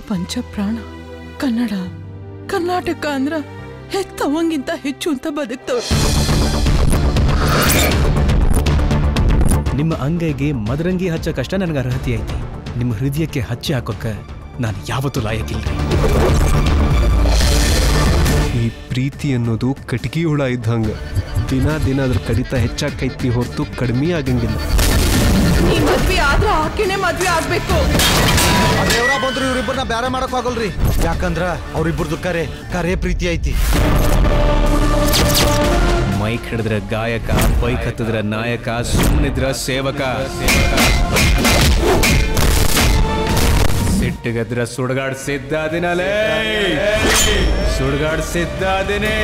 ಪಂಚಪ್ರಾಣ ಕನ್ನಡ ಕರ್ನಾಟಕ ಅಂದ್ರ ಹೆತ್ತವಂಗಿಂತ ಹೆಚ್ಚು ಅಂತ ಬದುಕ್ತವ್ರು. ನಿಮ್ಮ ಅಂಗೈಗೆ ಮದರಂಗಿ ಹಚ್ಚೋ ಕಷ್ಟ ನನಗೆ ಅರ್ಹತೆ ಐತಿ. ನಿಮ್ಮ ಹೃದಯಕ್ಕೆ ಹಚ್ಚಿ ಹಾಕೋಕ ನಾನು ಯಾವತ್ತೂ ಲಾಯಕ್ಕಿಲ್ರಿ. ಈ ಪ್ರೀತಿ ಅನ್ನೋದು ಕಟಕಿ ಹುಳ ಇದ್ದಂಗ ದಿನ ದಿನ ಅದ್ರ ಕಡಿತ ಹೆಚ್ಚಾಕೈತಿ ಹೊರತು ಕಡಿಮೆ ಆಗಂಗಿಲ್ಲ. ಈ ಮದ್ವೆ ಆದ್ರೆ ಆಕೆನೆ ಮದ್ವೆ ಆಗ್ಬೇಕು. ದೇವ್ರ ಬಂದ್ರು ಇವ್ರಿಬ್ಬರನ್ನ ಬ್ಯಾರೆ ಮಾಡಕ್ ಆಗಲ್ರಿ. ಯಾಕಂದ್ರ ಅವ್ರಿಬ್ಬರದು ಕರೆ ಪ್ರೀತಿ ಐತಿ. ಮೈಕ್ ಹಿಡಿದ್ರ ಗಾಯಕ, ಬೈಕ್ ಹತ್ತಿದ್ರ ನಾಯಕ, ಸುಮ್ಮನಿದ್ರ ಸೇವಕ. ಸಿಟ್ಟಿಗದ್ರ ಸುಡ್ಗಾಡ್ ಸಿದ್ದಾದಿನಲೇ, ಸುಡ್ಗಾಡ್ ಸಿದ್ದಾದಿನೇ.